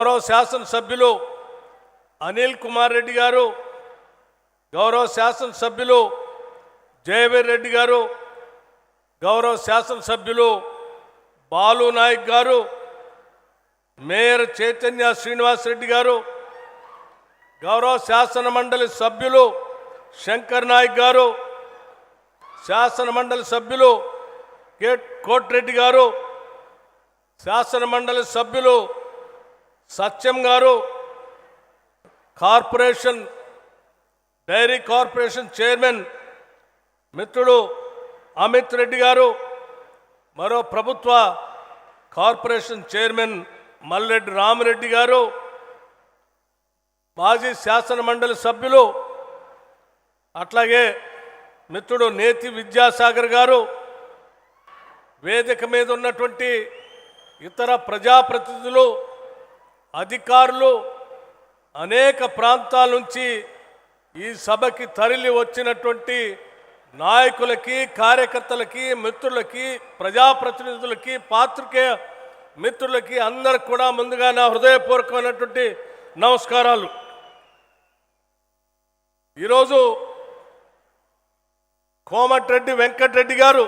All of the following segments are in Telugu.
గౌరవ శాసనసభ్యులు అనిల్ కుమార్ రెడ్డి గారు, గౌరవ శాసనసభ్యులు జయవీర్ రెడ్డి గారు, గౌరవ శాసనసభ్యులు బాలు నాయక్ గారు, మేయర్ చైతన్య శ్రీనివాస్ రెడ్డి గారు, గౌరవ శాసన మండలి సభ్యులు శంకర్ నాయక్ గారు, శాసన మండలి సభ్యులు కోటిరెడ్డి గారు, శాసన మండలి సభ్యులు సత్యం గారు, కార్పొరేషన్ డైరీ కార్పొరేషన్ చైర్మన్ మిత్రుడు అమిత్ రెడ్డి గారు, మరో ప్రభుత్వ కార్పొరేషన్ చైర్మన్ మల్లెడ్డి రామిరెడ్డి గారు, మాజీ శాసన మండలి సభ్యులు అట్లాగే మిత్రుడు నేతి విద్యాసాగర్ గారు, వేదిక మీద ఉన్నటువంటి ఇతర ప్రజాప్రతినిధులు, అధికారులు, అనేక ప్రాంతాల నుంచి ఈ సభకి తరలి వచ్చినటువంటి నాయకులకి, కార్యకర్తలకి, మిత్రులకి, ప్రజాప్రతినిధులకి, పాత్రికేయ మిత్రులకి అందరికి కూడా ముందుగా నా హృదయపూర్వకమైనటువంటి నమస్కారాలు. ఈరోజు కోమటిరెడ్డి వెంకటరెడ్డి గారు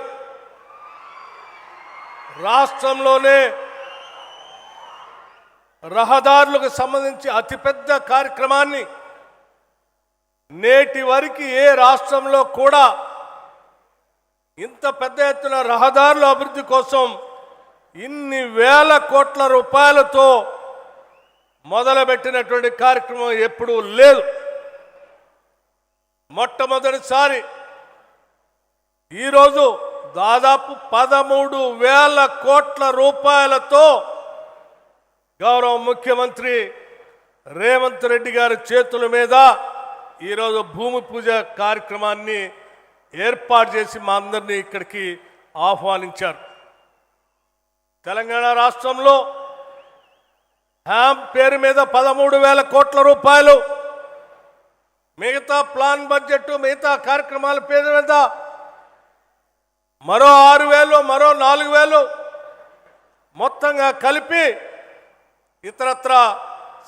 రాష్ట్రంలోనే రహదారులకు సంబంధించి అతిపెద్ద కార్యక్రమాన్ని నేటి వరకు ఏ రాష్ట్రంలో కూడా ఇంత పెద్ద ఎత్తున రహదారుల అభివృద్ధి కోసం ఇన్ని వేల కోట్ల రూపాయలతో మొదలుపెట్టినటువంటి కార్యక్రమం ఎప్పుడూ లేదు. మొట్టమొదటిసారి ఈరోజు దాదాపు 13,000 కోట్ల రూపాయలతో గౌరవ ముఖ్యమంత్రి రేవంత్ రెడ్డి గారి చేతుల మీద ఈరోజు భూమి పూజ కార్యక్రమాన్ని ఏర్పాటు చేసి మా అందరినీ ఇక్కడికి ఆహ్వానించారు. తెలంగాణ రాష్ట్రంలో హ్యామ్ పేరు మీద 13,000 కోట్ల రూపాయలు, మిగతా ప్లాన్ బడ్జెట్, మిగతా కార్యక్రమాల పేరు మీద మరో 6,000, మరో 4,000 మొత్తంగా కలిపి ఇతరత్ర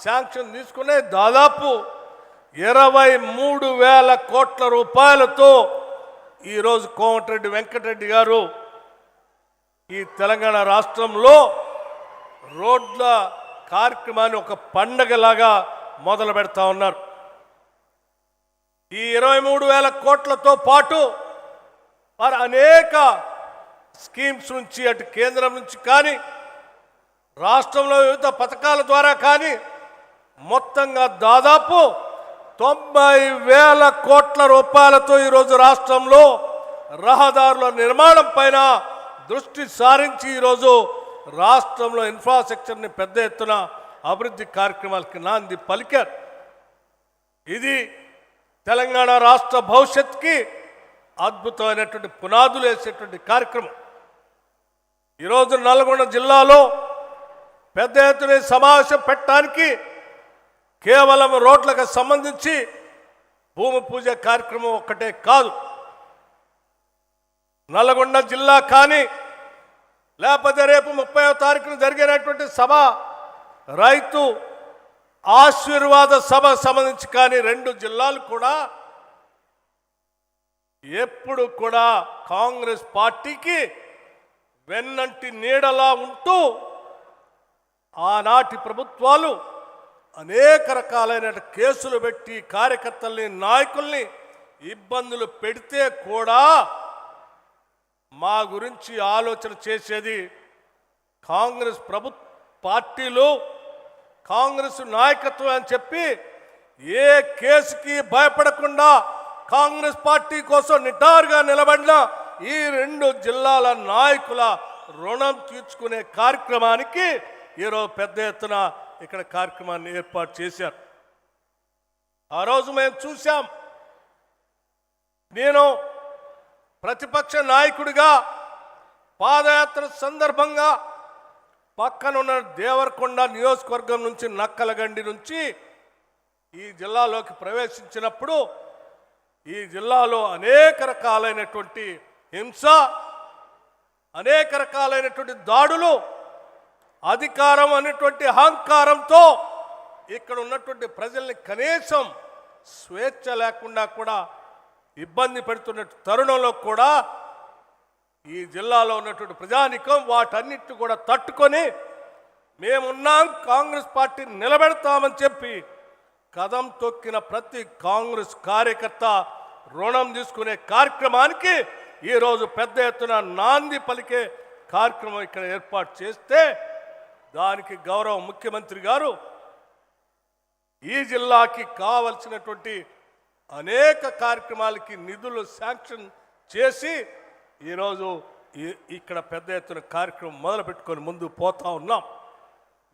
శాంక్షన్ తీసుకునే దాదాపు 23,000 కోట్ల రూపాయలతో ఈరోజు కోమటిరెడ్డి వెంకటరెడ్డి గారు ఈ తెలంగాణ రాష్ట్రంలో రోడ్ల కార్యక్రమాన్ని ఒక పండగలాగా మొదలు పెడతా ఉన్నారు. ఈ 23,000 కోట్లతో పాటు వారు అనేక స్కీమ్స్ నుంచి అటు కేంద్రం నుంచి కానీ రాష్ట్రంలో వివిధ పథకాల ద్వారా కానీ మొత్తంగా దాదాపు 90,000 కోట్ల రూపాయలతో ఈరోజు రాష్ట్రంలో రహదారుల నిర్మాణం పైన దృష్టి సారించి ఈరోజు రాష్ట్రంలో ఇన్ఫ్రాస్ట్రక్చర్ని పెద్ద ఎత్తున అభివృద్ధి కార్యక్రమాలకి నాంది పలికారు. ఇది తెలంగాణ రాష్ట్ర భవిష్యత్తుకి అద్భుతమైనటువంటి పునాదులు వేసేటువంటి కార్యక్రమం. ఈరోజు నల్గొండ జిల్లాలో పెద్ద ఎత్తున సమావేశం పెట్టడానికి కేవలం రోడ్లకు సంబంధించి భూమి పూజ కార్యక్రమం ఒక్కటే కాదు, నల్గొండ జిల్లా కానీ లేకపోతే రేపు 30వ తారీఖున జరిగినటువంటి సభ రైతు ఆశీర్వాద సభ సంబంధించి కానీ 2 జిల్లాలు కూడా ఎప్పుడు కూడా కాంగ్రెస్ పార్టీకి వెన్నంటి నీడలా ఉంటూ ఆనాటి ప్రభుత్వాలు అనేక రకాలైన కేసులు పెట్టి కార్యకర్తల్ని, నాయకుల్ని ఇబ్బందులు పెడితే కూడా మా గురించి ఆలోచన చేసేది కాంగ్రెస్ పార్టీలు, కాంగ్రెస్ నాయకత్వం అని చెప్పి ఏ కేసుకి భయపడకుండా కాంగ్రెస్ పార్టీ కోసం నిటారుగా నిలబడిన ఈ 2 జిల్లాల నాయకుల రుణం తీర్చుకునే కార్యక్రమానికి ఈరోజు పెద్ద ఎత్తున ఇక్కడ కార్యక్రమాన్ని ఏర్పాటు చేశారు. ఆ రోజు మేము చూసాం. నేను ప్రతిపక్ష నాయకుడిగా పాదయాత్ర సందర్భంగా పక్కనున్న దేవరకొండ నియోజకవర్గం నుంచి, నక్కలగండి నుంచి ఈ జిల్లాలోకి ప్రవేశించినప్పుడు ఈ జిల్లాలో అనేక రకాలైనటువంటి హింస, అనేక రకాలైనటువంటి దాడులు, అధికారం అనేటువంటి అహంకారంతో ఇక్కడ ఉన్నటువంటి ప్రజల్ని కనీసం స్వేచ్ఛ లేకుండా కూడా ఇబ్బంది పెడుతున్న తరుణంలో కూడా ఈ జిల్లాలో ఉన్నటువంటి ప్రజానికం వాటన్నిటిని కూడా తట్టుకొని మేమున్నాం, కాంగ్రెస్ పార్టీ నిలబెడతామని చెప్పి కదం తొక్కిన ప్రతి కాంగ్రెస్ కార్యకర్త రుణం తీసుకునే కార్యక్రమానికి ఈరోజు పెద్ద ఎత్తున నాంది పలికే కార్యక్రమం ఇక్కడ ఏర్పాటు చేస్తే దానికి గౌరవ ముఖ్యమంత్రి గారు ఈ జిల్లాకి కావలసినటువంటి అనేక కార్యక్రమాలకి నిధులు శాంక్షన్ చేసి ఈరోజు ఇక్కడ పెద్ద ఎత్తున కార్యక్రమం మొదలు పెట్టుకొని ముందు పోతా ఉన్నాం.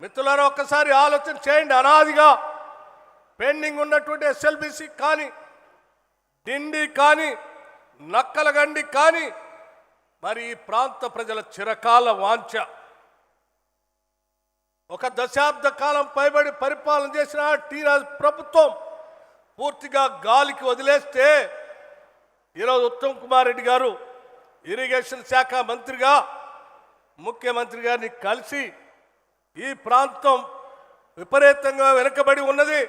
మిత్రులారా, ఒక్కసారి ఆలోచన చేయండి. అనాదిగా పెండింగ్ ఉన్నటువంటి ఎస్ఎల్బిసి కానీ, డిండి కానీ, నక్కలగండి కానీ, మరి ఈ ప్రాంత ప్రజల చిరకాల వాంఛ. ఒక దశాబ్ద కాలం పైబడి పరిపాలన చేసిన టీఆర్ఎస్ ప్రభుత్వం పూర్తిగా గాలికి వదిలేస్తే ఈరోజు ఉత్తమ్ కుమార్ రెడ్డి గారు ఇరిగేషన్ శాఖ మంత్రిగా ముఖ్యమంత్రి గారిని కలిసి ఈ ప్రాంతం విపరీతంగా వెనుకబడి ఉన్నది,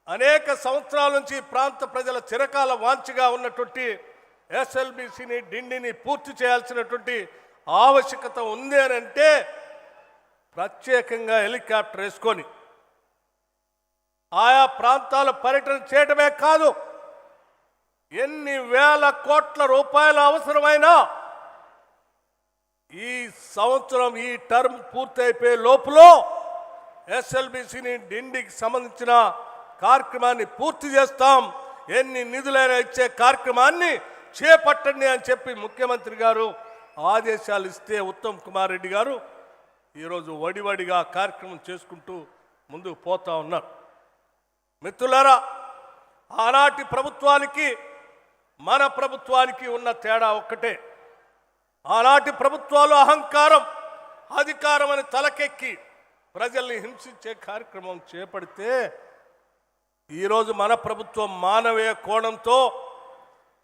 అనేక సంవత్సరాల నుంచి ప్రాంత ప్రజల చిరకాల వాంఛగా ఉన్నటువంటి ఎస్ఎల్బిసిని, డిండిని పూర్తి చేయాల్సినటువంటి ఆవశ్యకత ఉంది అని అంటే ప్రత్యేకంగా హెలికాప్టర్ వేసుకొని ఆయా ప్రాంతాల పర్యటన చేయడమే కాదు, ఎన్ని వేల కోట్ల రూపాయల అవసరమైనా ఈ సంవత్సరం ఈ టర్మ్ పూర్తయిపోయే లోపల ఎస్ఎల్బిసిని, డిండికి సంబంధించిన కార్యక్రమాన్ని పూర్తి చేస్తాం, ఎన్ని నిధులైనా ఇచ్చే కార్యక్రమాన్ని చేపట్టండి అని చెప్పి ముఖ్యమంత్రి గారు ఆదేశాలు ఇస్తే ఉత్తమ్ కుమార్ రెడ్డి గారు ఈరోజు వడివడిగా కార్యక్రమం చేసుకుంటూ ముందుకు పోతా ఉన్నారు. మిత్రులారా, ఆనాటి ప్రభుత్వానికి మన ప్రభుత్వానికి ఉన్న తేడా ఒక్కటే. ఆనాటి ప్రభుత్వాలు అహంకారం, అధికారం అని తలకెక్కి ప్రజల్ని హింసించే కార్యక్రమం చేపడితే ఈరోజు మన ప్రభుత్వం మానవీయ కోణంతో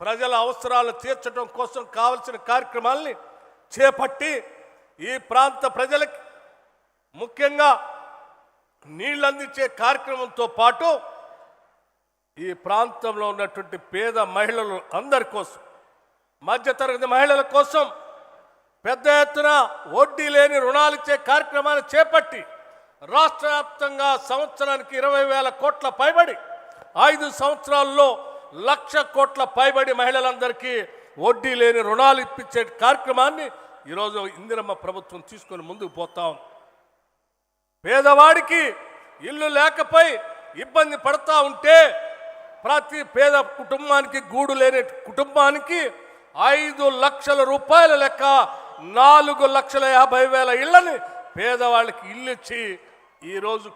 ప్రజల అవసరాలు తీర్చడం కోసం కావలసిన కార్యక్రమాల్ని చేపట్టి ఈ ప్రాంత ప్రజలకి ముఖ్యంగా నీళ్ళు అందించే కార్యక్రమంతో పాటు ఈ ప్రాంతంలో ఉన్నటువంటి పేద మహిళలు అందరి కోసం, మధ్యతరగతి మహిళల కోసం పెద్ద ఎత్తున వడ్డీ లేని రుణాలు ఇచ్చే కార్యక్రమాన్ని చేపట్టి రాష్ట్ర వ్యాప్తంగా సంవత్సరానికి 20,000 కోట్ల పైబడి 5 సంవత్సరాల్లో 1,00,000 కోట్ల పైబడి మహిళలందరికీ వడ్డీ లేని రుణాలు ఇప్పించే కార్యక్రమాన్ని ఈరోజు ఇందిరమ్మ ప్రభుత్వం తీసుకొని ముందుకు పోతాం. పేదవాడికి ఇల్లు లేకపోయి ఇబ్బంది పడతా ఉంటే ప్రతి పేద కుటుంబానికి, గూడు లేని కుటుంబానికి 5 లక్షల రూపాయల లెక్క 4,50,000 ఇళ్లని పేదవాళ్ళకి ఇల్లు ఇచ్చి ఈరోజు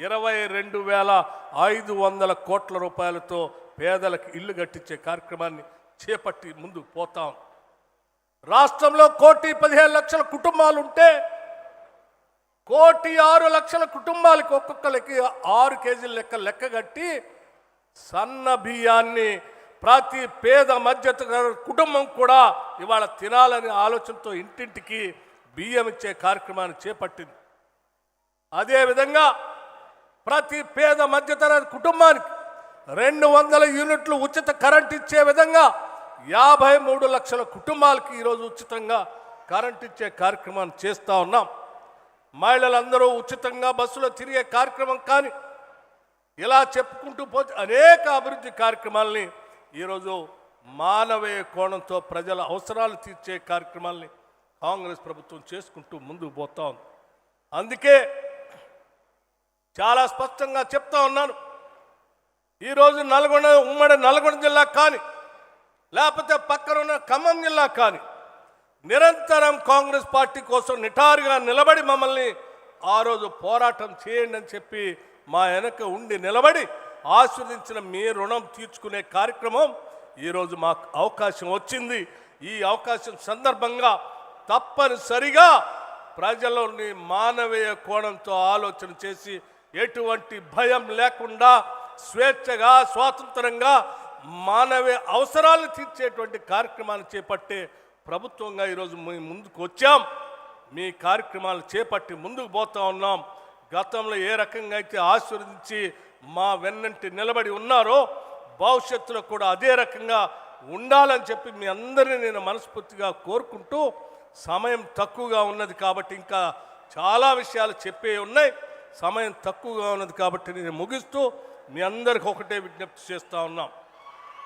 22,500 కోట్ల రూపాయలతో పేదలకు ఇల్లు కట్టించే కార్యక్రమాన్ని చేపట్టి ముందుకు పోతాం. రాష్ట్రంలో 1,15,00,000 కుటుంబాలు ఉంటే 1,06,00,000 కుటుంబాలకి ఒక్కొక్కరికి 6 కేజీల లెక్క కట్టి సన్న బియ్యాన్ని ప్రతి పేద మధ్య కుటుంబం కూడా ఇవాళ తినాలనే ఆలోచనతో ఇంటింటికి బియ్యం ఇచ్చే కార్యక్రమాన్ని చేపట్టింది. అదేవిధంగా ప్రతి పేద మధ్యతరగతి కుటుంబానికి 200 యూనిట్లు ఉచిత కరెంట్ ఇచ్చే విధంగా 53 లక్షల కుటుంబాలకి ఈరోజు ఉచితంగా కరెంట్ ఇచ్చే కార్యక్రమాన్ని చేస్తూ ఉన్నాం. మహిళలందరూ ఉచితంగా బస్సులో తిరిగే కార్యక్రమం కానీ ఇలా చెప్పుకుంటూ పోతే అనేక అభివృద్ధి కార్యక్రమాలని ఈరోజు మానవీయ కోణంతో ప్రజల అవసరాలు తీర్చే కార్యక్రమాలని కాంగ్రెస్ ప్రభుత్వం చేసుకుంటూ ముందుకు పోతా ఉంది. అందుకే చాలా స్పష్టంగా చెప్తా ఉన్నాను, ఈరోజు ఉమ్మడి నల్గొండ జిల్లా కానీ లేకపోతే పక్కన ఉన్న ఖమ్మం జిల్లా కానీ నిరంతరం కాంగ్రెస్ పార్టీ కోసం నిటారుగా నిలబడి మమ్మల్ని ఆ రోజు పోరాటం చేయండి అని చెప్పి మా వెనక ఉండి నిలబడి ఆస్వాదించిన మీ రుణం తీర్చుకునే కార్యక్రమం ఈరోజు మాకు అవకాశం వచ్చింది. ఈ అవకాశం సందర్భంగా తప్పనిసరిగా ప్రజలని మానవీయ కోణంతో ఆలోచన చేసి ఎటువంటి భయం లేకుండా స్వేచ్ఛగా, స్వాతంత్రంగా మానవీయ అవసరాలను తీర్చేటువంటి కార్యక్రమాన్ని చేపట్టే ప్రభుత్వంగా ఈరోజు మేము ముందుకు వచ్చాం. మీ కార్యక్రమాలు చేపట్టి ముందుకు పోతా ఉన్నాం. గతంలో ఏ రకంగా అయితే ఆశీర్వదించి మా వెన్నంటి నిలబడి ఉన్నారో భవిష్యత్తులో కూడా అదే రకంగా ఉండాలని చెప్పి మీ అందరినీ నేను మనస్ఫూర్తిగా కోరుకుంటూ, సమయం తక్కువగా ఉన్నది కాబట్టి ఇంకా చాలా విషయాలు చెప్పే ఉన్నాయి, సమయం తక్కువగా ఉన్నది కాబట్టి నేను ముగిస్తూ మీ అందరికి ఒకటే విజ్ఞప్తి చేస్తూ ఉన్నాం.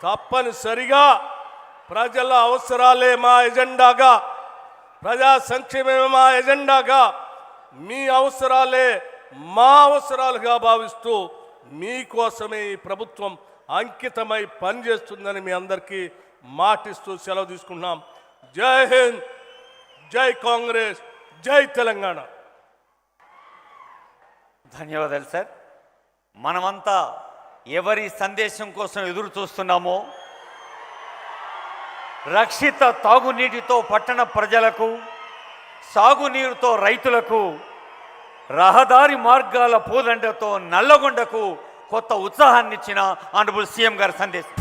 తప్పనిసరిగా ప్రజల అవసరాలే మా ఎజెండాగా, ప్రజా సంక్షేమమే మా ఎజెండాగా, మీ అవసరాలే మా అవసరాలుగా భావిస్తూ మీకోసమే ఈ ప్రభుత్వం అంకితమై పనిచేస్తుందని మీ అందరికీ మాటిస్తూ సెలవు తీసుకున్నాం. జై హింద్, జై కాంగ్రెస్, జై తెలంగాణ. ధన్యవాదాలు సార్. మనమంతా ఎవరి సందేశం కోసం ఎదురు చూస్తున్నామో, రక్షిత తాగునీటితో పట్టణ ప్రజలకు, సాగునీరుతో రైతులకు, రహదారి మార్గాల పూదండతో నల్లగొండకు కొత్త ఉత్సాహాన్నిచ్చిన ఆనరబుల్ సీఎం గారి సందేశం.